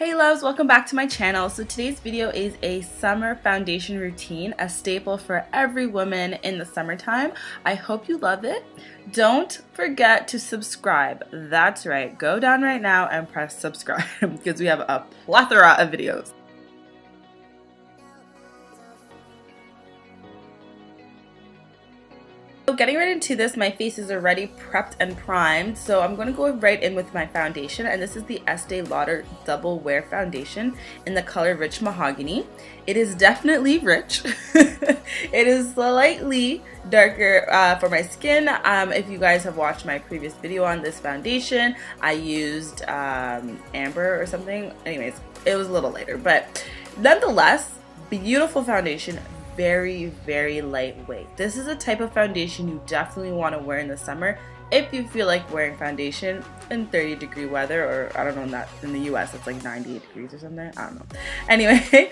Hey loves, welcome back to my channel. So today's video is a summer foundation routine, a staple for every woman in the summertime. I hope you love it. Don't forget to subscribe. That's right, go down right now and press subscribe because we have a plethora of videos. So getting right into this, my face is already prepped and primed, so I'm going to go right in with my foundation, and this is the Estee Lauder Double Wear Foundation in the color Rich Mahogany. It is definitely rich. It is slightly darker for my skin. If you guys have watched my previous video on this foundation, I used amber or something. Anyways, it was a little later, but nonetheless, beautiful foundation. Very, very lightweight. This is a type of foundation you definitely want to wear in the summer if you feel like wearing foundation in 30-degree weather, or I don't know, not in the US it's like 98 degrees or something, I don't know. Anyway,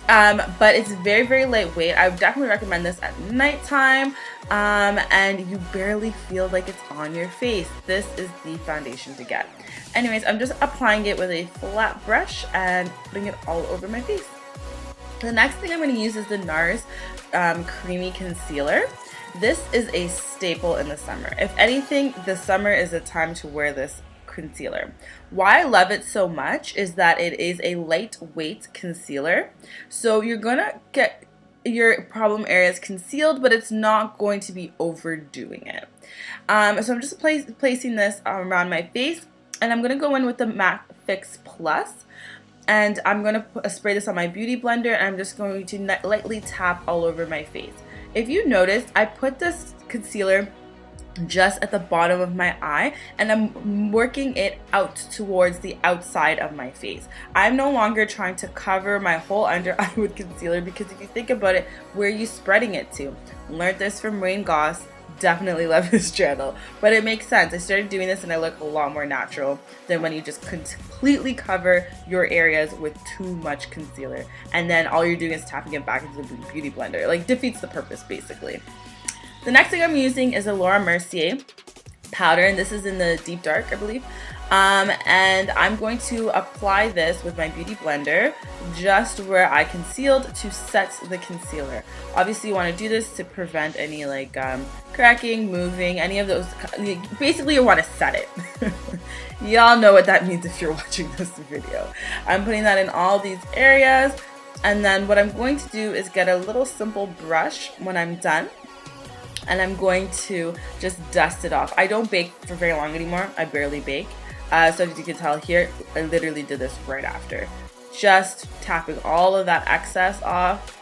but it's very, very lightweight. I would definitely recommend this at nighttime, and you barely feel like it's on your face. This is the foundation to get. Anyways, I'm just applying it with a flat brush and putting it all over my face. The next thing I'm going to use is the NARS Creamy Concealer. This is a staple in the summer. If anything, the summer is a time to wear this concealer. Why I love it so much is that it is a lightweight concealer. So you're going to get your problem areas concealed, but it's not going to be overdoing it. So I'm just placing this around my face, and I'm going to go in with the Matte Fix Plus. And I'm going to spray this on my beauty blender, and I'm just going to lightly tap all over my face. If you noticed, I put this concealer just at the bottom of my eye, and I'm working it out towards the outside of my face. I'm no longer trying to cover my whole under eye with concealer, because if you think about it, where are you spreading it to? Learned this from Rain Goss. Definitely love this channel, but it makes sense. I started doing this and I look a lot more natural than when you just completely cover your areas with too much concealer, and then all you're doing is tapping it back into the beauty blender. Like, defeats the purpose basically. The next thing I'm using is a Laura Mercier powder, and this is in the deep dark, I believe. And I'm going to apply this with my beauty blender just where I concealed to set the concealer. Obviously you want to do this to prevent any like cracking, moving, any of those. Basically you want to set it. Y'all know what that means if you're watching this video. I'm putting that in all these areas, and then what I'm going to do is get a little simple brush when I'm done, and I'm going to just dust it off. I don't bake for very long anymore. I barely bake. So as you can tell here, I literally did this right after. Just tapping all of that excess off,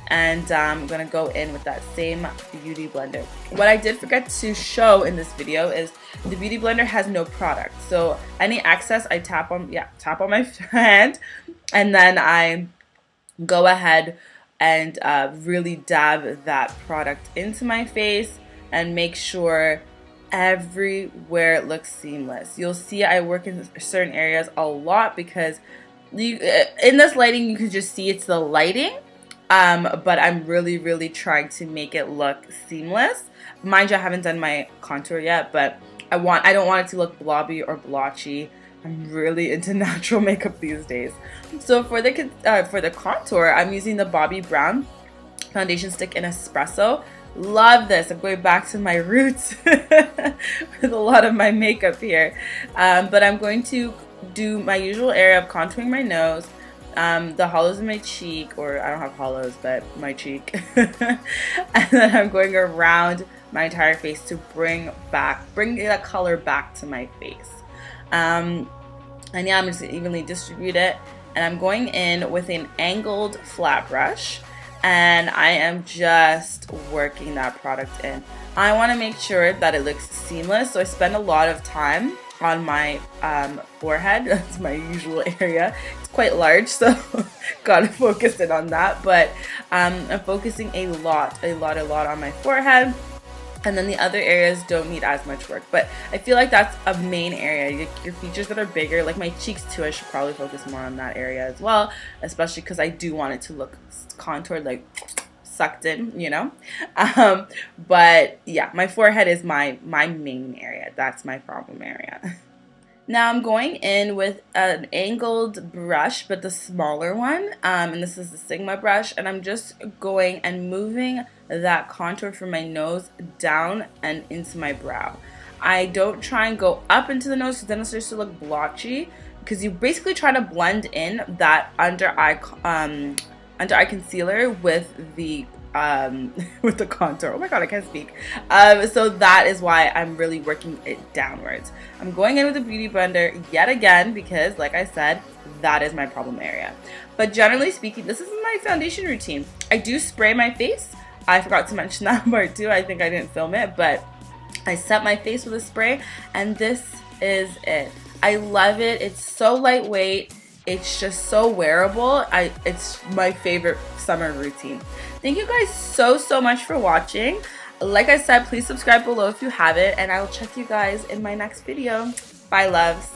and I'm gonna go in with that same beauty blender. What I did forget to show in this video is the beauty blender has no product. So any excess I tap on my hand, and then I go ahead and really dab that product into my face and make sure everywhere it looks seamless. You'll see I work in certain areas a lot because in this lighting you can just see it's the lighting, but I'm really trying to make it look seamless. Mind you, I haven't done my contour yet, but I don't want it to look blobby or blotchy. I'm really into natural makeup these days. So for the contour, I'm using the Bobbi Brown foundation stick in Espresso. Love this. I'm going back to my roots with a lot of my makeup here. But I'm going to do my usual area of contouring my nose, the hollows in my cheek, or I don't have hollows, but my cheek. And then I'm going around my entire face to bring that color back to my face. And yeah, I'm just going to evenly distribute it. And I'm going in with an angled flat brush, and I am just working that product in. I want to make sure that it looks seamless, so I spend a lot of time on my forehead. That's my usual area. It's quite large, so gotta focus in on that. But I'm focusing a lot on my forehead. And then the other areas don't need as much work, but I feel like that's a main area. Your features that are bigger, like my cheeks too, I should probably focus more on that area as well, especially because I do want it to look contoured, like sucked in, you know. But yeah, my forehead is my main area. That's my problem area. Now I'm going in with an angled brush, but the smaller one, and this is the Sigma brush, and I'm just going and moving that contour from my nose down and into my brow. I don't try and go up into the nose because then it starts to look blotchy, because you basically try to blend in that under eye concealer with the with the contour. Oh my god, I can't speak. So that is why I'm really working it downwards. I'm going in with a beauty blender yet again because, like I said, that is my problem area. But generally speaking, this is my foundation routine. I do spray my face. I forgot to mention that part too. I think I didn't film it, but I set my face with a spray, and this is it. I love it. It's so lightweight. It's just so wearable. It's my favorite summer routine. Thank you guys so much for watching. Like I said, please subscribe below if you haven't, and I will check you guys in my next video. Bye, loves.